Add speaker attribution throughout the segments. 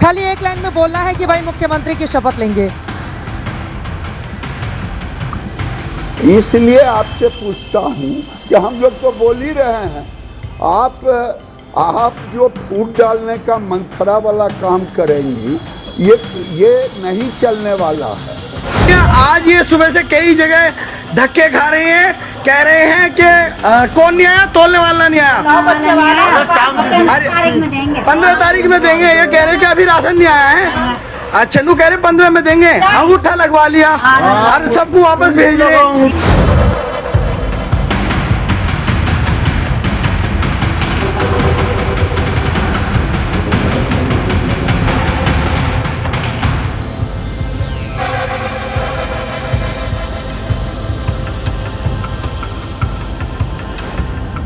Speaker 1: खाली एक लाइन में बोलना है कि भाई मुख्यमंत्री की शपथ लेंगे।
Speaker 2: इसलिए आपसे पूछता हूं कि हम लोग तो बोल ही रहे हैं, आप जो फूट डालने का मंथरा वाला काम करेंगी, ये नहीं चलने वाला है।
Speaker 3: आज ये सुबह से कई जगह धक्के खा रहे हैं, कह रहे हैं कि कौन नहीं आया, तोलने वाला नहीं आया। 15 तारीख में देंगे, ये कह रहे हैं कि अभी राशन नहीं आया है। अच्छा नू कह रहे 15 में देंगे, अंगूठा लगवा लिया और सबको वापस भेज रहे हैं।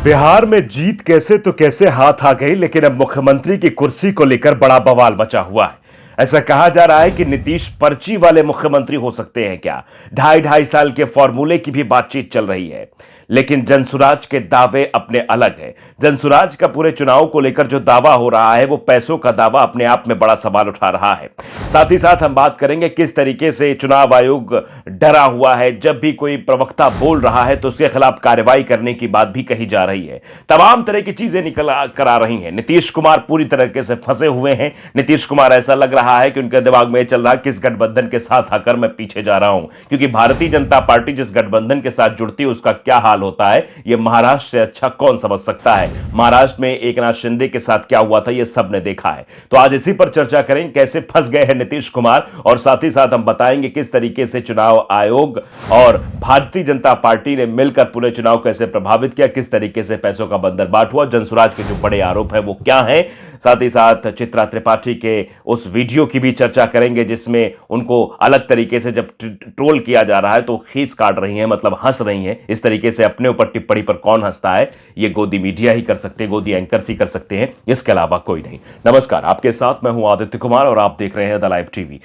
Speaker 4: बिहार में जीत कैसे तो कैसे हाथ आ गई, लेकिन अब मुख्यमंत्री की कुर्सी को लेकर बड़ा बवाल मचा हुआ है। ऐसा कहा जा रहा है कि नीतीश पर्ची वाले मुख्यमंत्री हो सकते हैं क्या। 2.5 साल के फॉर्मूले की भी बातचीत चल रही है, लेकिन जनसुराज के दावे अपने अलग है। जनसुराज का पूरे चुनाव को लेकर जो दावा हो रहा है, वो पैसों का दावा अपने आप में बड़ा सवाल उठा रहा है। साथ ही साथ हम बात करेंगे किस तरीके से चुनाव आयोग डरा हुआ है। जब भी कोई प्रवक्ता बोल रहा है तो उसके खिलाफ कार्रवाई करने की बात भी कही जा रही है। तमाम तरह की चीजें निकल कर आ रही हैं। नीतीश कुमार पूरी तरीके से फंसे हुए हैं। नीतीश कुमार ऐसा लग रहा है कि उनके दिमाग में चल रहा है किस गठबंधन के साथ आकर मैं पीछे जा रहा हूं, क्योंकि भारतीय जनता पार्टी जिस गठबंधन के साथ जुड़ती है उसका क्या हाल होता है, यह महाराष्ट्र से अच्छा कौन समझ सकता है। महाराष्ट्र में एकनाथ शिंदे के साथ क्या हुआ था, यह सबने देखा है। तो आज इसी पर चर्चा करेंगे, कैसे फंस गए हैं नीतीश कुमार, और साथ ही साथ हम बताएंगे किस तरीके से चुनाव आयोग और भारतीय जनता पार्टी ने मिलकर पूरे चुनाव कैसे प्रभावित किया, किस तरीके से पैसों का बंदरबाट हुआ, जनसुराज के जो बड़े आरोप है वो क्या है। साथ ही साथ चित्रा त्रिपाठी के उस वीडियो की भी चर्चा करेंगे जिसमें उनको अलग तरीके से जब ट्रोल किया जा रहा है तो खींच काट रही हैं, मतलब हंस रही हैं। इस तरीके से अपने ऊपर टिप्पणी पर कौन हंसता है, ये गोदी मीडिया ही कर सकते हैं, गोदी एंकर्स ही कर सकते हैं, इसके अलावा कोई नहीं। नमस्कार, आपके साथ मैं हूं आदित्य कुमार और आप देख रहे हैं the live TV.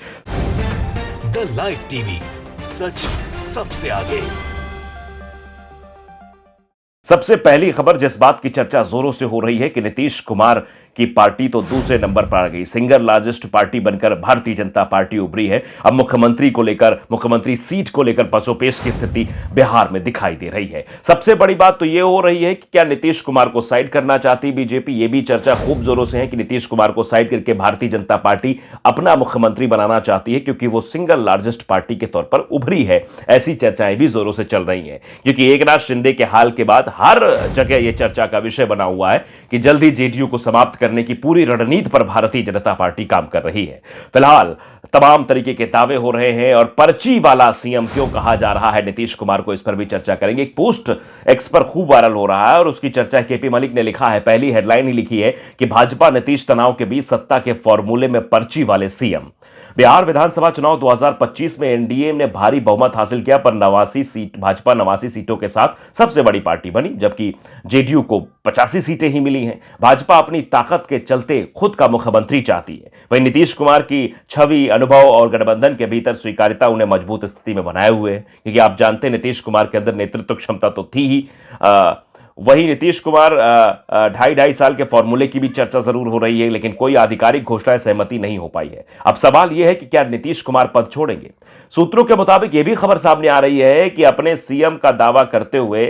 Speaker 5: The live TV, सच सबसे आगे।
Speaker 4: सबसे पहली खबर, जिस बात की चर्चा जोरों से हो रही है कि नीतीश कुमार की पार्टी तो दूसरे नंबर पर आ गई, सिंगल लार्जेस्ट पार्टी बनकर भारतीय जनता पार्टी उभरी है। अब मुख्यमंत्री को लेकर, मुख्यमंत्री सीट को लेकर पसोपेश की स्थिति बिहार में दिखाई दे रही है। सबसे बड़ी बात तो यह हो रही है कि क्या नीतीश कुमार को साइड करना चाहती बीजेपी। यह भी चर्चा खूब जोरों से है कि नीतीश कुमार को साइड करके भारतीय जनता पार्टी अपना मुख्यमंत्री बनाना चाहती है, क्योंकि वो सिंगल लार्जेस्ट पार्टी के तौर पर उभरी है। ऐसी चर्चाएं भी जोरों से चल रही हैं, क्योंकि एकनाथ शिंदे के हाल के बाद हर जगह यह चर्चा का विषय बना हुआ है कि जल्दी जेडीयू को समाप्त करने की पूरी रणनीति पर भारतीय जनता पार्टी काम कर रही है। फिलहाल तमाम तरीके के दावे हो रहे हैं, और पर्ची वाला सीएम क्यों कहा जा रहा है नीतीश कुमार को, इस पर भी चर्चा करेंगे। एक पोस्ट एक्स पर खूब वायरल हो रहा है और उसकी चर्चा केपी मलिक ने लिखा है। पहली हेडलाइन ही लिखी है कि भाजपा नीतीश तनाव के बीच सत्ता के फॉर्मूले में पर्ची वाले सीएम। बिहार विधानसभा चुनाव 2025 में एनडीए ने भारी बहुमत हासिल किया, पर 89 सीट, भाजपा 89 सीटों के साथ सबसे बड़ी पार्टी बनी, जबकि जेडीयू को 85 सीटें ही मिली हैं। भाजपा अपनी ताकत के चलते खुद का मुख्यमंत्री चाहती है। वहीं नीतीश कुमार की छवि, अनुभव और गठबंधन के भीतर स्वीकार्यता उन्हें मजबूत स्थिति में बनाए हुए है, क्योंकि आप जानते हैं नीतीश कुमार के अंदर नेतृत्व क्षमता तो थी ही। वहीं नीतीश कुमार 2.5 साल के फॉर्मूले की भी चर्चा जरूर हो रही है, लेकिन कोई आधिकारिक घोषणा, सहमति नहीं हो पाई है। अब सवाल यह है कि क्या नीतीश कुमार पद छोड़ेंगे। सूत्रों के मुताबिक यह भी खबर सामने आ रही है कि अपने सीएम का दावा करते हुए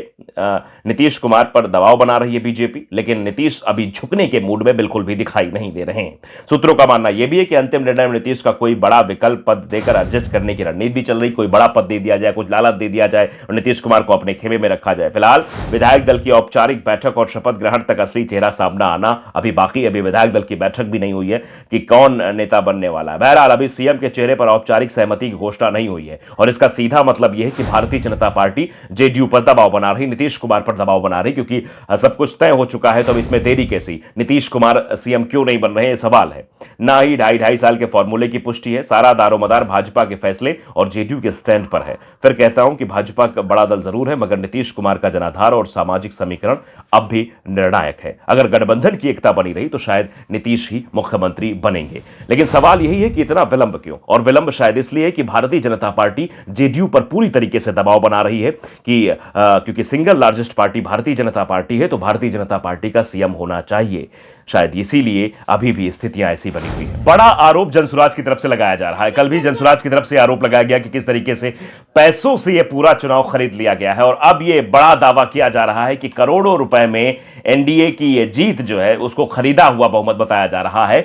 Speaker 4: नीतीश कुमार पर दबाव बना रही है बीजेपी, लेकिन नीतीश अभी झुकने के मूड में बिल्कुल भी दिखाई नहीं दे रहे हैं। सूत्रों का मानना यह भी है कि अंतिम निर्णय में नीतीश का कोई बड़ा विकल्प पद देकर एडजस्ट करने की रणनीति भी चल रही। कोई बड़ा पद दे दिया जाए, कुछ लालच दे दिया जाए और नीतीश कुमार को अपने खेमे में रखा जाए। फिलहाल विधायक दल की औपचारिक बैठक और शपथ ग्रहण तक असली चेहरा सामने आना अभी बाकी। अभी विधायक दल की बैठक भी नहीं हुई है कि कौन नेता बनने वाला है। बहरहाल अभी सीएम के चेहरे पर औपचारिक सहमति की घोषणा नहीं हुई है, और इसका सीधा मतलब यह है कि भारतीय जनता पार्टी जेडीयू पर दबाव बना रही, नीतीश कुमार पर दबाव बना रही, क्योंकि सब कुछ तय हो चुका है। तो अब इसमें देरी कैसी, नीतीश कुमार सीएम क्यों नहीं बन रहे, सवाल है। ना ही 2.5 साल के फॉर्मूले की पुष्टि है। सारा दारोमदार भाजपा के फैसले और जेडीयू के स्टैंड पर है। फिर कहता हूं कि भाजपा का बड़ा दल जरूर है, मगर नीतीश कुमार का जनाधार और सामाजिक समीकरण अब भी निर्णायक है। अगर गठबंधन की एकता बनी रही तो शायद नीतीश ही मुख्यमंत्री बनेंगे। लेकिन सवाल यही है कि इतना विलंब क्यों, और विलंब शायद इसलिए है कि भारतीय जनता पार्टी जेडीयू पर पूरी तरीके से दबाव बना रही है कि क्योंकि single largest party Bharatiya Janata party है, तो भारतीय जनता पार्टी का सीएम होना चाहिए। शायद इसीलिए अभी भी स्थितियां ऐसी बनी हुई है। बड़ा आरोप जनसुराज की तरफ से लगाया जा रहा है। कल भी जनसुराज की तरफ से आरोप लगाया गया कि किस तरीके से पैसों से यह पूरा चुनाव खरीद लिया गया है, और अब यह बड़ा दावा किया जा रहा है कि करोड़ों रुपए में एनडीए की यह जीत जो है उसको खरीदा हुआ बहुमत बताया जा रहा है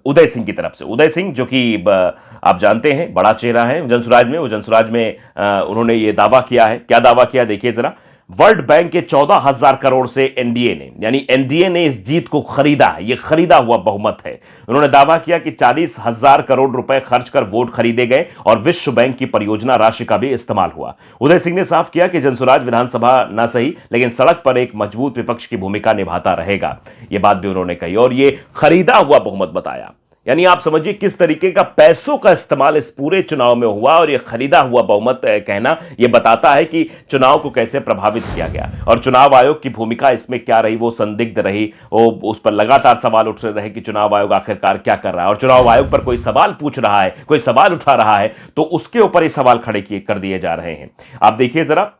Speaker 4: उदय सिंह की तरफ से। उदय सिंह जो कि आप जानते हैं बड़ा चेहरा है जनसुराज में, वो जनसुराज में उन्होंने ये दावा किया है। क्या दावा किया देखिए जरा। वर्ल्ड बैंक के 14,000 करोड़ से एनडीए ने इस जीत को खरीदा है, यह खरीदा हुआ बहुमत है। उन्होंने दावा किया कि 40,000 करोड़ रुपए खर्च कर वोट खरीदे गए और विश्व बैंक की परियोजना राशि का भी इस्तेमाल हुआ। उदय सिंह ने साफ किया कि जनसुराज विधानसभा ना सही लेकिन सड़क पर एक मजबूत विपक्ष की भूमिका निभाता रहेगा, यह बात भी उन्होंने कही और यह खरीदा हुआ बहुमत बताया। यानी आप समझिए किस तरीके का पैसों का इस्तेमाल इस पूरे चुनाव में हुआ, और यह खरीदा हुआ बहुमत कहना यह बताता है कि चुनाव को कैसे प्रभावित किया गया और चुनाव आयोग की भूमिका इसमें क्या रही, वो संदिग्ध रही। वो उस पर लगातार सवाल उठ रहे कि चुनाव आयोग आखिरकार क्या कर रहा है, और चुनाव आयोग पर कोई सवाल पूछ रहा है, कोई सवाल उठा रहा है तो उसके ऊपर ये सवाल खड़े कर दिए जा रहे हैं। आप देखिए जरा,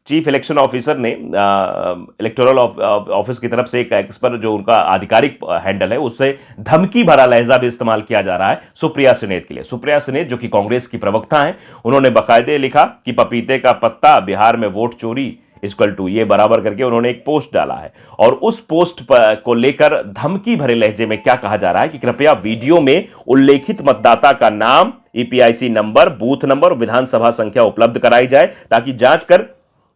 Speaker 4: चीफ इलेक्शन ऑफिसर ने इलेक्टोरल ऑफिस की तरफ से एक एक्स पर जो उनका आधिकारिक हैंडल है उससे धमकी भरा लहजा भी इस्तेमाल किया जा रहा है सुप्रिया सुनेत के लिए। सुप्रिया सुनेत जो कि कांग्रेस की प्रवक्ता हैं, उन्होंने बाकायदे लिखा कि पपीते का पत्ता बिहार में वोट चोरी इक्वल टू ये बराबर करके उन्होंने एक पोस्ट डाला है, और उस पोस्ट को लेकर धमकी भरे लहजे में क्या कहा जा रहा है कि कृपया वीडियो में उल्लेखित मतदाता का नाम, ईपीआईसी नंबर, बूथ नंबर और विधानसभा संख्या उपलब्ध कराई जाए ताकि जांच कर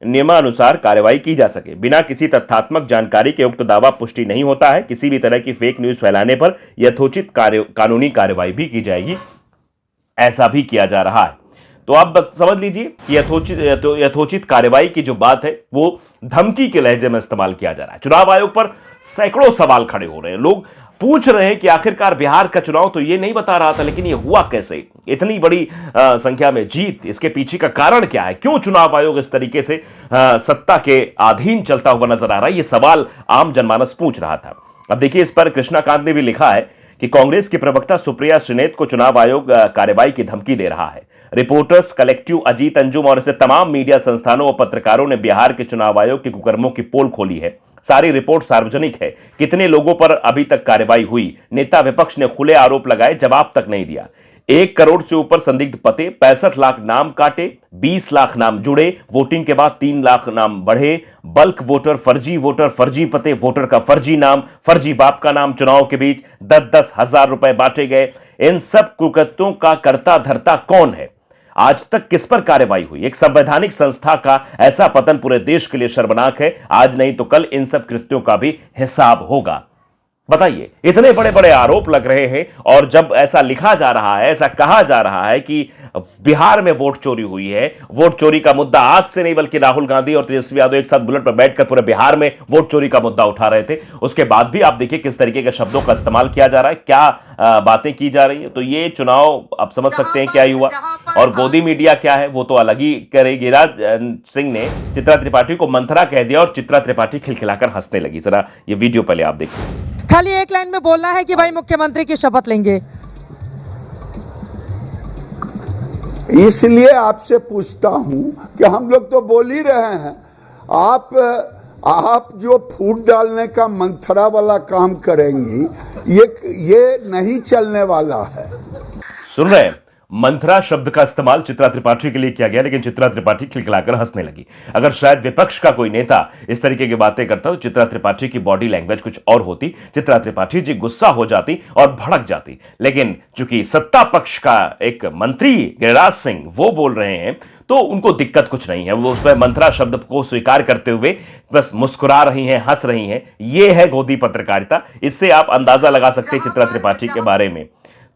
Speaker 4: नियमानुसार कार्रवाई की जा सके। बिना किसी तथ्यात्मक जानकारी के उक्त दावा पुष्टि नहीं होता है। किसी भी तरह की फेक न्यूज फैलाने पर यथोचित कानूनी कार्रवाई भी की जाएगी, ऐसा भी किया जा रहा है। तो आप समझ लीजिए कि यथोचित कार्रवाई की जो बात है वो धमकी के लहजे में इस्तेमाल किया जा रहा है। चुनाव आयोग पर सैकड़ों सवाल खड़े हो रहे हैं। लोग पूछ रहे हैं कि आखिरकार बिहार का चुनाव तो ये नहीं बता रहा था, लेकिन ये हुआ कैसे, इतनी बड़ी संख्या में जीत, इसके पीछे का कारण क्या है, क्यों चुनाव आयोग इस तरीके से सत्ता के अधीन चलता हुआ नजर आ रहा है, ये सवाल आम जनमानस पूछ रहा था। अब देखिए, इस पर कृष्णाकांत ने भी लिखा है कि कांग्रेस की प्रवक्ता सुप्रिया सुनेत को चुनाव आयोग कार्रवाई की धमकी दे रहा है। रिपोर्टर्स कलेक्टिव, अजीत अंजुम और ऐसे तमाम मीडिया संस्थानों और पत्रकारों ने बिहार के चुनाव आयोग के कुकर्मों की पोल खोली है। सारी रिपोर्ट सार्वजनिक है। कितने लोगों पर अभी तक कार्रवाई हुई, नेता विपक्ष ने खुले आरोप लगाए, जवाब तक नहीं दिया। 1 करोड़ से ऊपर संदिग्ध पते, 65 लाख नाम काटे, 20 लाख नाम जुड़े, वोटिंग के बाद 3 लाख नाम बढ़े, बल्क वोटर, फर्जी पते, वोटर का फर्जी नाम, फर्जी बाप का नाम, चुनाव के बीच 10-10 हजार रुपए बांटे गए। इन सब कुकृत्यों का कर्ता धर्ता कौन है? आज तक किस पर कार्रवाई हुई? एक संवैधानिक संस्था का ऐसा पतन पूरे देश के लिए शर्मनाक है। आज नहीं तो कल इन सब कृत्यों का भी हिसाब होगा। बताइए, इतने बड़े बड़े आरोप लग रहे हैं और जब ऐसा लिखा जा रहा है, ऐसा कहा जा रहा है कि बिहार में वोट चोरी हुई है, वोट चोरी का मुद्दा आज से नहीं बल्कि राहुल गांधी और तेजस्वी यादव एक साथ बुलेट पर बैठकर पूरे बिहार में वोट चोरी का मुद्दा उठा रहे थे, उसके बाद भी आप देखिए किस तरीके के शब्दों का इस्तेमाल किया जा रहा है, क्या बातें की जा रही है। तो ये चुनाव आप समझ सकते हैं क्या ही हुआ। और गोदी मीडिया क्या है वो तो अलग ही करेगी। गिरिराज सिंह ने चित्रा त्रिपाठी को मंथरा कह दिया और चित्रा त्रिपाठी खिलखिलाकर हंसने लगी। जरा ये वीडियो पहले आप देखिए।
Speaker 1: खाली एक लाइन में बोलना है कि भाई मुख्यमंत्री की शपथ लेंगे।
Speaker 2: इसलिए आपसे पूछता हूं कि हम लोग तो बोल ही रहे हैं, आप जो फूट डालने का मंथरा वाला काम करेंगी, ये नहीं चलने वाला है।
Speaker 4: सुन रहे हैं, मंथरा शब्द का इस्तेमाल चित्रा त्रिपाठी के लिए किया गया, लेकिन चित्रा त्रिपाठी खिलखिलाकर हंसने लगी। अगर शायद विपक्ष का कोई नेता इस तरीके की बातें करता तो चित्रा त्रिपाठी की बॉडी लैंग्वेज कुछ और होती, चित्रा त्रिपाठी जी गुस्सा हो जाती और भड़क जाती। लेकिन चूंकि सत्ता पक्ष का एक मंत्री गिरिराज सिंह वो बोल रहे हैं तो उनको दिक्कत कुछ नहीं है। वो उस पर मंथरा शब्द को स्वीकार करते हुए बस मुस्कुरा रही हैं, हंस रही हैं। ये है गोदी पत्रकारिता। इससे आप अंदाजा लगा सकते हैं चित्रा त्रिपाठी के बारे में।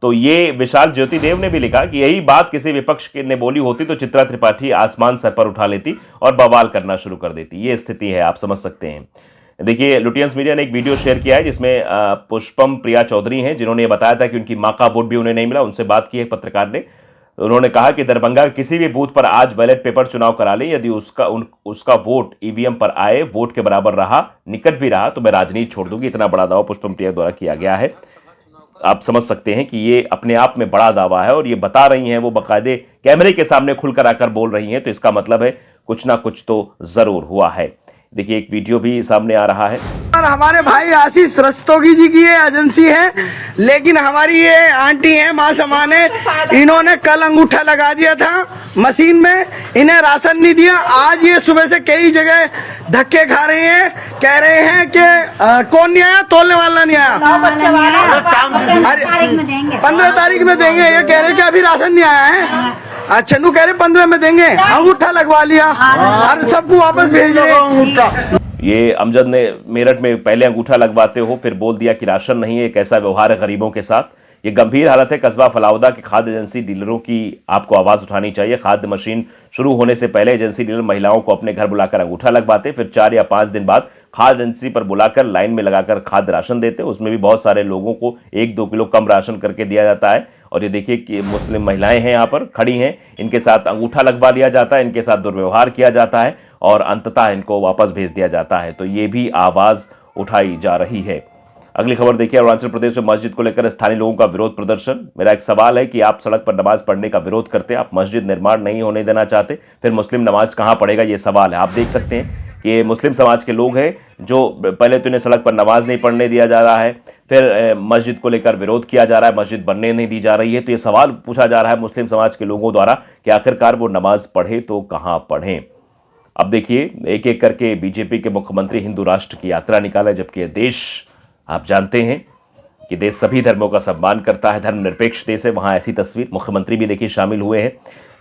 Speaker 4: तो ये विशाल ज्योति देव ने भी लिखा कि यही बात किसी विपक्ष ने बोली होती तो चित्रा त्रिपाठी आसमान सर पर उठा लेती और बवाल करना शुरू कर देती। ये स्थिति है, आप समझ सकते हैं। देखिए, लुटियंस मीडिया ने एक वीडियो शेयर किया है जिसमें पुष्पम प्रिया चौधरी हैं, जिन्होंने बताया था कि उनकी मां का वोट भी उन्हें नहीं मिला। उनसे बात की है पत्रकार ने। उन्होंने कहा कि दरभंगा किसी भी बूथ पर आज बैलेट पेपर चुनाव करा ले, यदि उसका वोट ईवीएम पर आए, वोट के बराबर रहा, निकट भी रहा, तो मैं राजनीति छोड़ दूंगी। इतना बड़ा दावा पुष्पम प्रिया द्वारा किया गया है। आप समझ सकते हैं कि ये अपने आप में बड़ा दावा है और ये बता रही हैं, वो बाकायदे कैमरे के सामने खुलकर आकर बोल रही हैं, तो इसका मतलब है कुछ ना कुछ तो जरूर हुआ है। देखिए एक वीडियो भी सामने आ रहा है।
Speaker 3: और हमारे भाई आशीष रस्तोगी जी की ये एजेंसी है, लेकिन हमारी ये आंटी है माँ समान है, इन्होंने कल अंगूठा लगा दिया था मशीन में, इन्हें राशन नहीं दिया। आज ये सुबह से कई जगह धक्के खा रहे हैं, कह रहे हैं कि कौन नहीं आया, तोलने वाला नहीं आया। 15 तारीख में देंगे, ये कह रहे हैं कि अभी राशन नहीं आया है। अच्छा नु कह रहे 15 में देंगे, अंगूठा लगवा लिया और सबको वापस भेज रहे।
Speaker 4: ये अमजद ने मेरठ में पहले अंगूठा लगवाते हो फिर बोल दिया कि राशन नहीं है, कैसा व्यवहार है गरीबों के साथ। ये गंभीर हालत है कस्बा फलाउदा के खाद्य एजेंसी डीलरों की, आपको आवाज उठानी चाहिए। खाद्य मशीन शुरू होने से पहले एजेंसी डीलर महिलाओं को अपने घर बुलाकर अंगूठा लगवाते, फिर 4 या 5 दिन बाद खाद्य एजेंसी पर बुलाकर लाइन में लगाकर खाद्य राशन देते। उसमें भी बहुत सारे लोगों को 1-2 किलो कम राशन करके दिया जाता है। और ये देखिए कि मुस्लिम महिलाएं हैं यहाँ पर खड़ी हैं, इनके साथ अंगूठा लगवा दिया जाता है, इनके साथ दुर्व्यवहार किया जाता है और अंततः इनको वापस भेज दिया जाता है। तो ये भी आवाज उठाई जा रही है। अगली खबर देखिए, अरुणाचल प्रदेश में मस्जिद को लेकर स्थानीय लोगों का विरोध प्रदर्शन। मेरा एक सवाल है कि आप सड़क पर नमाज पढ़ने का विरोध करते हैं, आप मस्जिद निर्माण नहीं होने देना चाहते, फिर मुस्लिम नमाज कहां पढ़ेगा, ये सवाल है। आप देख सकते हैं कि ये मुस्लिम समाज के लोग हैं जो पहले तो इन्हें सड़क पर नमाज नहीं पढ़ने दिया जा रहा है, फिर मस्जिद को लेकर विरोध किया जा रहा है, मस्जिद बनने नहीं दी जा रही है। तो ये सवाल पूछा जा रहा है मुस्लिम समाज के लोगों द्वारा कि आखिरकार वो नमाज पढ़े तो कहां पढ़ें। अब देखिए एक एक करके बीजेपी के मुख्यमंत्री हिंदू राष्ट्र की यात्रा निकाला, जबकि यह देश आप जानते हैं कि देश सभी धर्मों का सम्मान करता है, धर्मनिरपेक्ष देश है। वहां ऐसी तस्वीर, मुख्यमंत्री भी देखिए शामिल हुए हैं।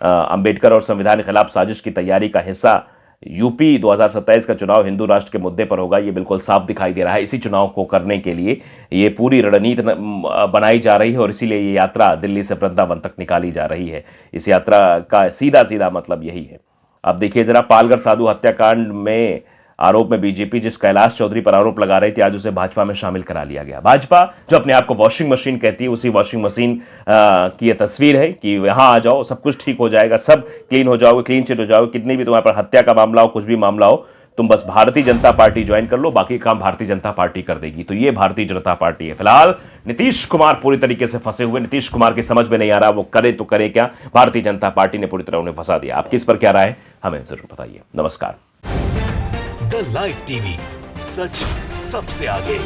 Speaker 4: अंबेडकर और संविधान के खिलाफ साजिश की तैयारी का हिस्सा यूपी 2027 का चुनाव हिंदू राष्ट्र के मुद्दे पर होगा, ये बिल्कुल साफ दिखाई दे रहा है। इसी चुनाव को करने के लिए ये पूरी रणनीति बनाई जा रही है और इसीलिए ये यात्रा दिल्ली से वृंदावन तक निकाली जा रही है। इस यात्रा का सीधा सीधा मतलब यही है। अब देखिए जरा, पालघर साधु हत्याकांड में आरोप में बीजेपी जिस कैलाश चौधरी पर आरोप लगा रही थी, आज उसे भाजपा में शामिल करा लिया गया। भाजपा जो अपने आप को वॉशिंग मशीन कहती है, उसी वॉशिंग मशीन की यह तस्वीर है कि यहाँ आ जाओ, सब कुछ ठीक हो जाएगा, सब क्लीन हो जाओगे, क्लीन चिट हो जाओगे, कितनी भी तुम्हारे पर हत्या का मामला हो, कुछ भी मामला हो, तुम बस भारतीय जनता पार्टी ज्वाइन कर लो, बाकी काम भारतीय जनता पार्टी कर देगी। तो ये भारतीय जनता पार्टी है। फिलहाल नीतीश कुमार पूरी तरीके से फंसे हुए, नीतीश कुमार की समझ में नहीं आ रहा वो करे तो करे क्या। भारतीय जनता पार्टी ने पूरी तरह उन्हें फंसा दिया। आपकी इस पर क्या राय है, हमें जरूर बताइए। नमस्कार।
Speaker 5: द लाइव टीवी, सच सबसे आगे।